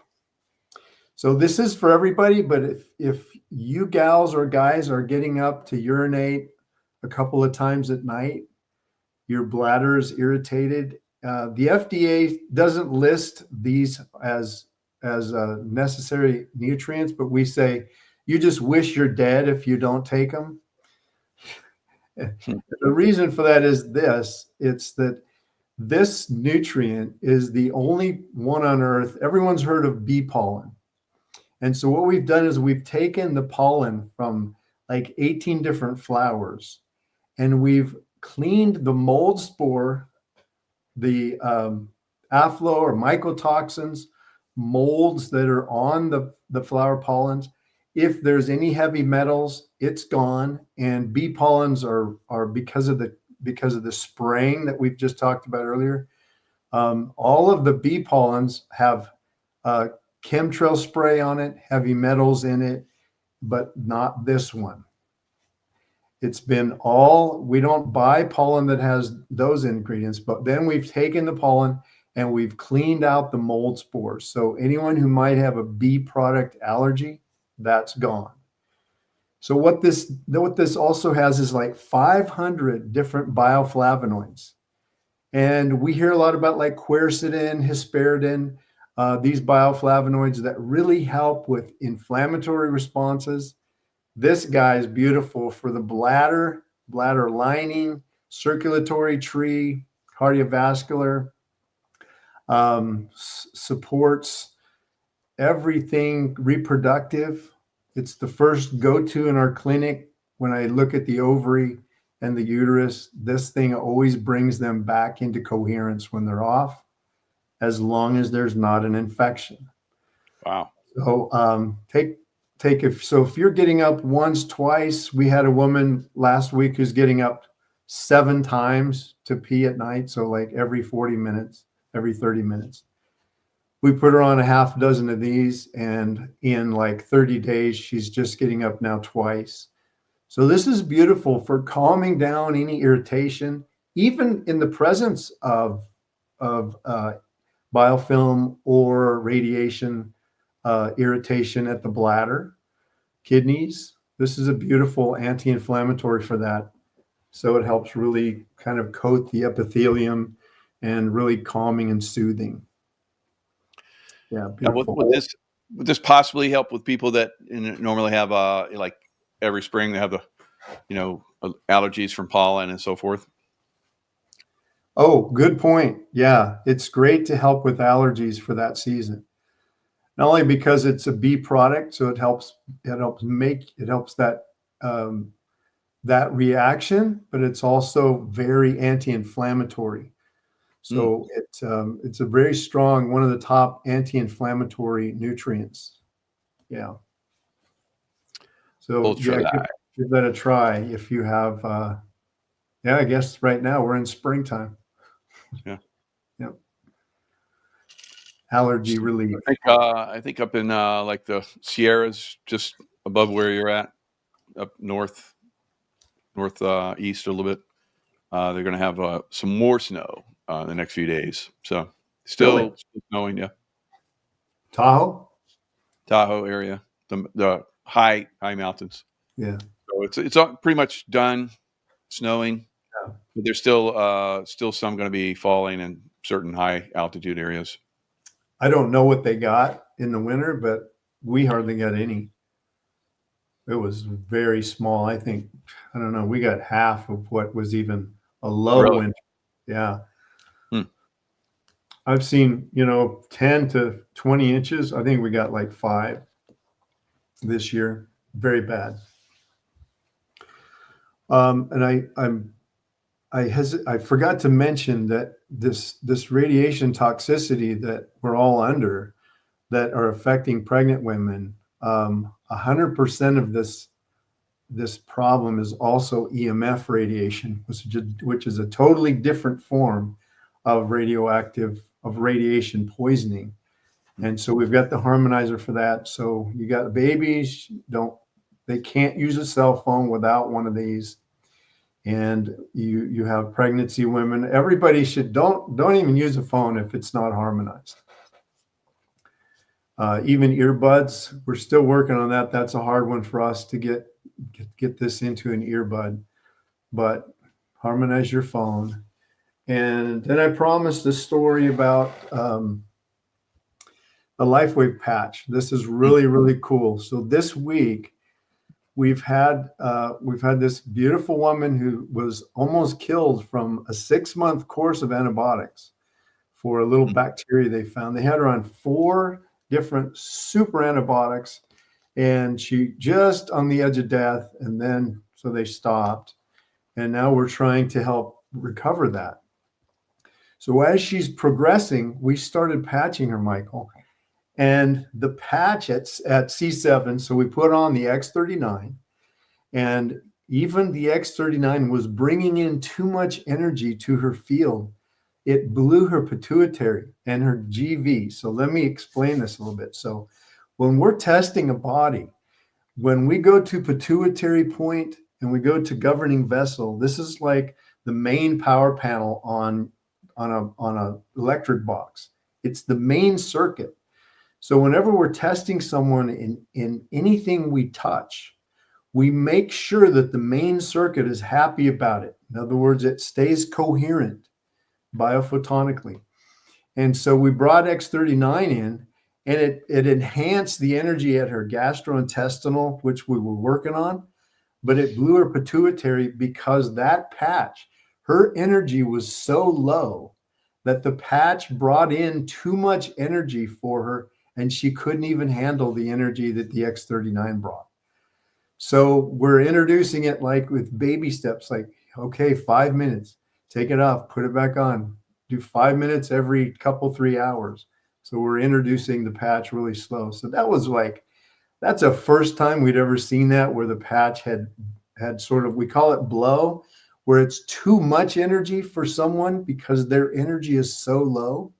So this is for everybody, but if you gals or guys are getting up to urinate a couple of times at night, your bladder is irritated, the FDA doesn't list these as necessary nutrients, but we say you just wish you're dead if you don't take them. The reason for that is it's that this nutrient is the only one on earth. Everyone's heard of bee pollen. And so what we've done is we've taken the pollen from like 18 different flowers, and we've cleaned the mold spore, the aflo or mycotoxins, molds that are on the flower pollens. If there's any heavy metals, it's gone. And bee pollens are because of the spraying that we've just talked about earlier. All of the bee pollens have chemtrail spray on it, heavy metals in it, but not this one. It's been we don't buy pollen that has those ingredients, but then we've taken the pollen and we've cleaned out the mold spores. So anyone who might have a bee product allergy, that's gone. So what this also has is like 500 different bioflavonoids. And we hear a lot about like quercetin, hesperidin, these bioflavonoids that really help with inflammatory responses. This guy is beautiful for the bladder lining, circulatory tree, cardiovascular, supports everything reproductive. It's the first go-to in our clinic. When I look at the ovary and the uterus, this thing always brings them back into coherence when they're off, as long as there's not an infection. Wow. So take if you're getting up once, twice, we had a woman last week who's getting up 7 times to pee at night. So like every 40 minutes, every 30 minutes. We put her on a half dozen of these, and in like 30 days, she's just getting up now twice. So this is beautiful for calming down any irritation, even in the presence of biofilm or radiation irritation at the bladder, kidneys. This is a beautiful anti-inflammatory for that. So it helps really kind of coat the epithelium and really calming and soothing. Yeah, beautiful. Would this possibly help with people that normally have like every spring they have the allergies from pollen and so forth? Oh, good point. Yeah, it's great to help with allergies for that season. Not only because it's a bee product, so it helps that that reaction, but it's also very anti-inflammatory. So it's a very strong, one of the top anti-inflammatory nutrients. Yeah. So give that a try if you have. Yeah, I guess right now we're in springtime. Yeah. Yep. Allergy relief. I think up in like the Sierras, just above where you're at, up northeast a little bit. They're going to have some more snow in the next few days. So still snowing, yeah. Tahoe area, the high mountains. Yeah. So it's all pretty much done snowing. Yeah. But there's still some going to be falling in certain high altitude areas. I don't know what they got in the winter, but we hardly got any. It was very small. I don't know. We got half of what was even a low winter. Yeah. I've seen, 10 to 20 inches. I think we got like 5 this year. Very bad. And I forgot to mention that this radiation toxicity that we're all under, that are affecting pregnant women, 100% of this problem is also EMF radiation, which is a totally different form of radiation poisoning. And so we've got the harmonizer for that. So you got babies, they can't use a cell phone without one of these. And you have pregnancy women. Everybody don't even use a phone if it's not harmonized. Even earbuds, we're still working on that. That's a hard one for us to get this into an earbud, but harmonize your phone. And then I promised a story about a Lifewave patch. This is really, really cool. So this week we've had this beautiful woman who was almost killed from a 6-month course of antibiotics for a little bacteria they found. They had her on 4 different super antibiotics, and she just on the edge of death. And then, so they stopped, and now we're trying to help recover that. So as she's progressing, we started patching her, Michael, and the patch at C7. So we put on the X39, and even the X39 was bringing in too much energy to her field. It blew her pituitary and her GV. So let me explain this a little bit. So when we're testing a body, when we go to pituitary point and we go to governing vessel, this is like the main power panel on a electric box. It's the main circuit. So whenever we're testing someone in anything we touch, we make sure that the main circuit is happy about it. In other words, it stays coherent biophotonically. And so we brought X39 in, and it enhanced the energy at her gastrointestinal, which we were working on, but it blew her pituitary because that patch, her energy was so low that the patch brought in too much energy for her, and she couldn't even handle the energy that the X39 brought. So we're introducing it like with baby steps, like, okay, 5 minutes, take it off, put it back on, do 5 minutes every 3 hours. So we're introducing the patch really slow. So that was that's the first time we'd ever seen that, where the patch had sort of, we call it blow, where it's too much energy for someone because their energy is so low.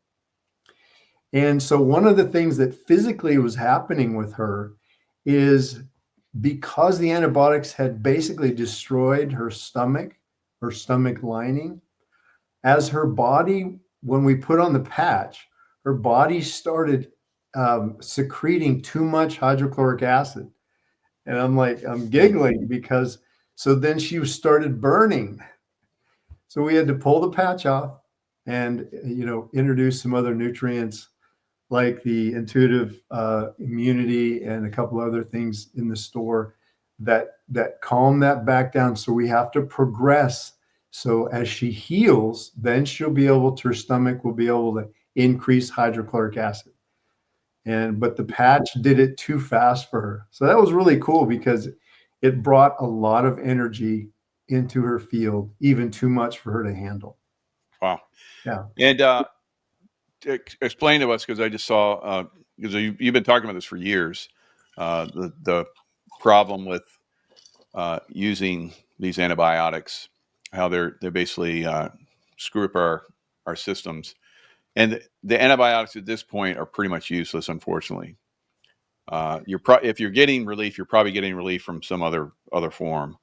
And so one of the things that physically was happening with her is, because the antibiotics had basically destroyed her stomach lining, as her body, when we put on the patch, her body started secreting too much hydrochloric acid. And I'm giggling because, so then she started burning. So we had to pull the patch off and, introduce some other nutrients like the intuitive immunity and a couple other things in the store that calm that back down. So we have to progress. So as she heals, then she'll be able to, her stomach will be able to increase hydrochloric acid. But the patch did it too fast for her. So that was really cool because it brought a lot of energy into her field, even too much for her to handle. Wow. Yeah. And explain to us, because I just saw, because you've been talking about this for years, the problem with using these antibiotics, how they're basically screw up our systems. And the antibiotics at this point are pretty much useless, unfortunately. If you're getting relief, you're probably getting relief from some other form.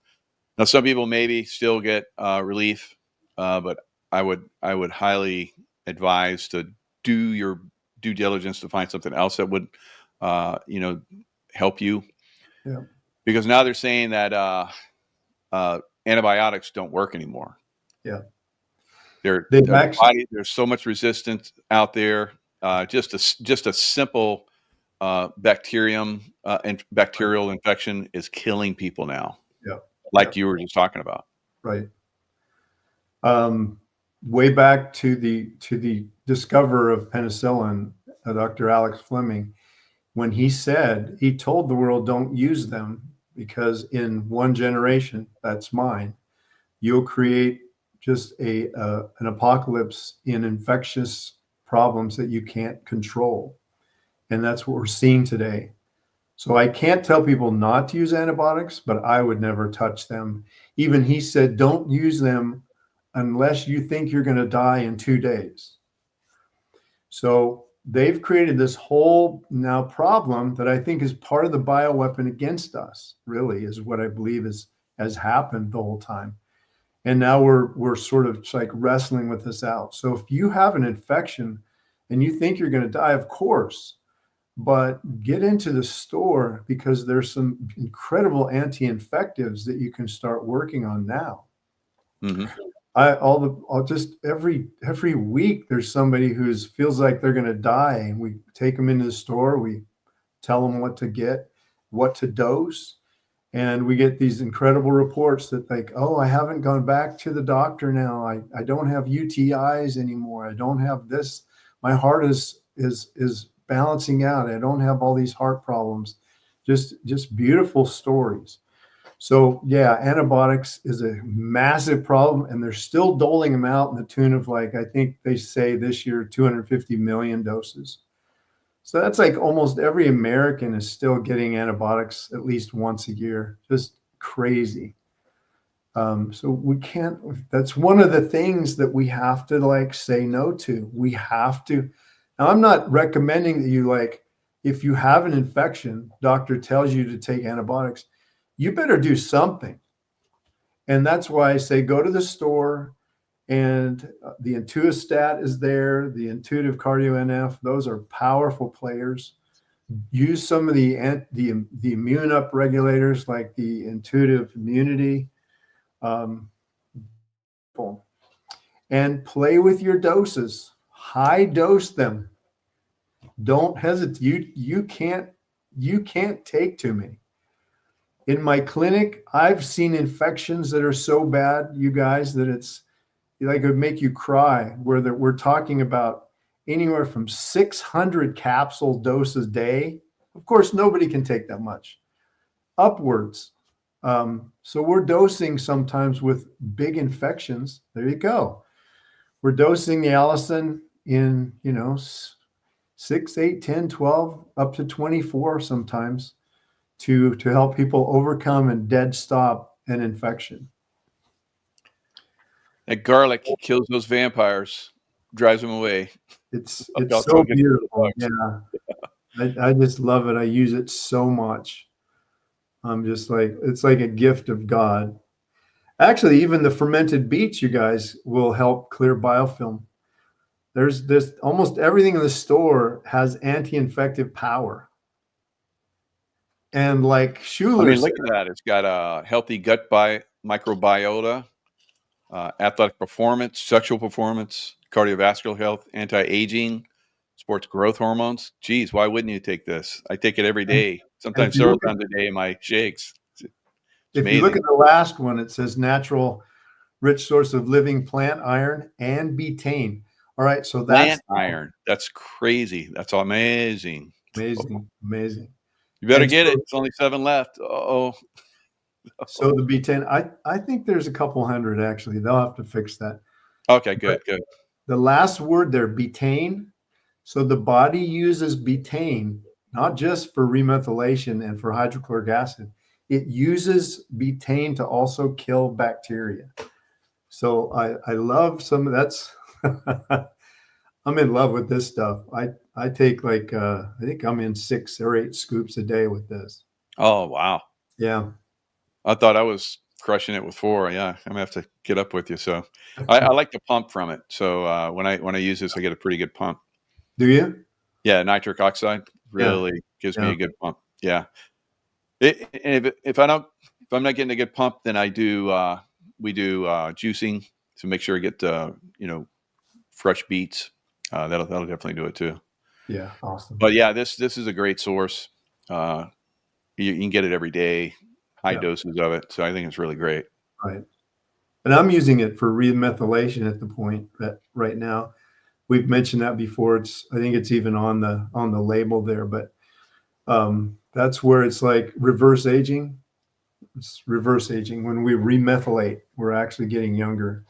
Now, some people maybe still get relief, but I would highly advise to do your due diligence to find something else that would, help you. Yeah. Because now they're saying that antibiotics don't work anymore. Yeah. There's so much resistance out there. Just a simple bacterial infection is killing people now. Yeah. Like you were just talking about. Right. Way back to the discoverer of penicillin, Dr. Alex Fleming, when he told the world, don't use them because in one generation, that's mine, you'll create just an apocalypse in infectious problems that you can't control. And that's what we're seeing today. So I can't tell people not to use antibiotics, but I would never touch them. Even he said, don't use them unless you think you're going to die in 2 days. So they've created this whole now problem that I think is part of the bioweapon against us, really, is what I believe has happened the whole time. And now we're sort of like wrestling with this out. So if you have an infection and you think you're going to die, of course, but get into the store because there's some incredible anti-infectives that you can start working on now. Mm-hmm. Every week there's somebody who feels like they're going to die, and we take them into the store. We tell them what to get, what to dose, and we get these incredible reports that like, oh, I haven't gone back to the doctor now. I don't have UTIs anymore. I don't have this. My heart is balancing out. I don't have all these heart problems. Just beautiful stories. So yeah, antibiotics is a massive problem, and they're still doling them out in the tune of, like, I think they say this year, 250 million doses. So that's like almost every American is still getting antibiotics at least once a year. Just crazy. So we can't, that's one of the things that we have to like say no to. We have to. Now, I'm not recommending that you, like, if you have an infection, doctor tells you to take antibiotics, you better do something. And that's why I say go to the store, and the Intuistat is there, the Intuitive Cardio NF, those are powerful players. Use some of the immune up regulators like the Intuitive Immunity, and play with your doses. High dose them. Don't hesitate. You can't take too many. In my clinic, I've seen infections that are so bad, you guys, that it's like it would make you cry, where we're talking about anywhere from 600 capsule doses a day. Of course, nobody can take that much. Upwards. So we're dosing sometimes with big infections. There you go. We're dosing the allicin in, 6, 8, 10, 12, up to 24 sometimes. to help people overcome and dead stop an infection. That garlic kills those vampires, drives them away. It's I'll so get beautiful. the Yeah, I just love it. I use it so much. I'm just like, it's like a gift of God. Actually, even the fermented beets, you guys, will help clear biofilm. There's this, almost everything in the store has anti-infective power. And like Schuler I mean, said, look at that. It's got a healthy gut microbiota, athletic performance, sexual performance, cardiovascular health, anti-aging, sports growth hormones. Geez, why wouldn't you take this? I take it every day, and if sometimes you several look at, times a day in my shakes. It's if you look amazing. at the last one, it says natural, rich source of living plant iron and betaine. All right, so that's Plant iron. That's crazy. That's amazing. amazing, amazing. You better And get it. so, It's only 7 left. Oh, so the betaine, I think there's a couple hundred actually. They'll have to fix that. okay, But good. the last word there, betaine. So the body uses betaine not just for remethylation and for hydrochloric acid. It uses betaine to also kill bacteria. So I love some of that's. I'm in love with this stuff. I take like I think I'm in 6 or 8 scoops a day with this. Oh, wow. Yeah. I thought I was crushing it with 4. Yeah, I'm gonna have to get up with you. So I like the pump from it. So when I use this, I get a pretty good pump. Do you? Yeah, nitric oxide Yeah. really gives me Yeah. a good pump. Yeah. If I'm not getting a good pump, then we do juicing to make sure I get fresh beets. That'll definitely do it too. Yeah. Awesome. But yeah, this is a great source. You can get it every day, high Yeah. doses of it. So I think it's really great. Right. And I'm using it for remethylation at the point that right now. We've mentioned that before. I think it's even on the label there, but that's where it's like reverse aging. It's reverse aging. When we remethylate, we're actually getting younger.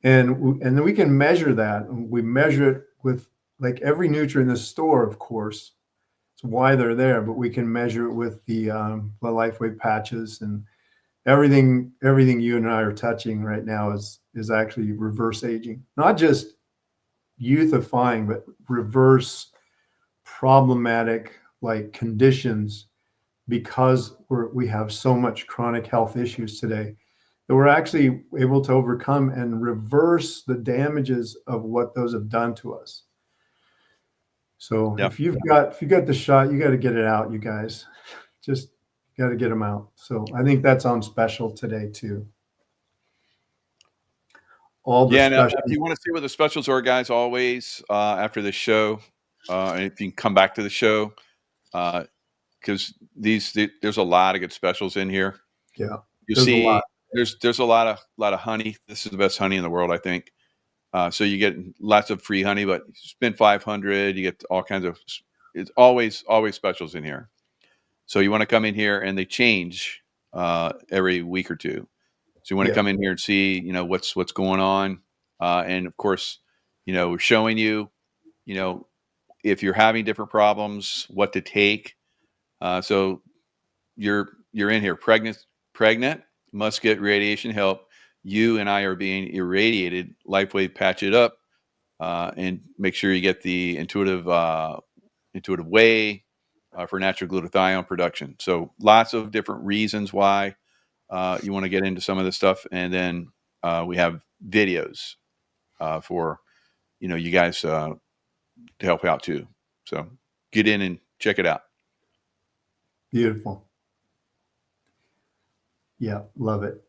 And then we can measure that. We measure it with like every nutrient in the store, of course. It's why they're there, but we can measure it with the Lifewave patches and everything you and I are touching right now is actually reverse aging. Not just youthifying, but reverse problematic like conditions because we have so much chronic health issues today that we're actually able to overcome and reverse the damages of what those have done to us. So if you've got the shot, you got to get it out, you guys. Just got to get them out. So I think that's on special today too. All the Now, specials. if you want to see what the specials are, guys, always after the show, and if you can come back to the show, because there's a lot of good specials in here. Yeah, you see, there's a lot of honey. This is the best honey in the world, I think. So you get lots of free honey, but you spend $500, you get all kinds of. It's always specials in here. So you want to come in here, and they change every week or two. So you want to come in here and see, what's going on, and of course, we're showing you, if you're having different problems, what to take. So you're in here, pregnant, must get radiation help. You and I are being irradiated. Lifewave Patch It Up, and make sure you get the intuitive Whey for natural glutathione production. So lots of different reasons why you want to get into some of this stuff, and then we have videos for you guys to help out too. So get in and check it out. Beautiful. Yeah, love it.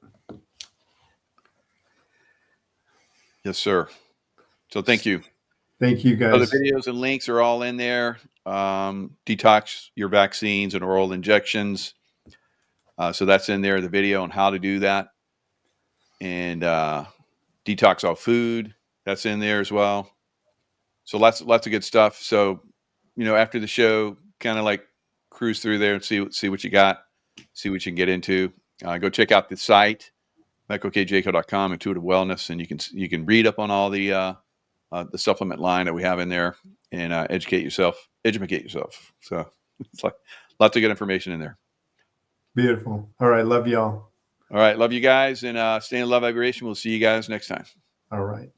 Yes, sir. So thank you. Thank you, guys. So the videos and links are all in there. Detox your vaccines and oral injections. So that's in there, the video on how to do that. And detox all food, that's in there as well. So lots of good stuff. So, after the show, kind of like cruise through there and see what you got, see what you can get into. Go check out the site, michaelkjaco.com, Intuitive Wellness, and you can read up on all the supplement line that we have in there and educate yourself. So it's like Lots of good information in there. Beautiful. All right. Love y'all. All right. Love you guys, and stay in love vibration. We'll see you guys next time. All right.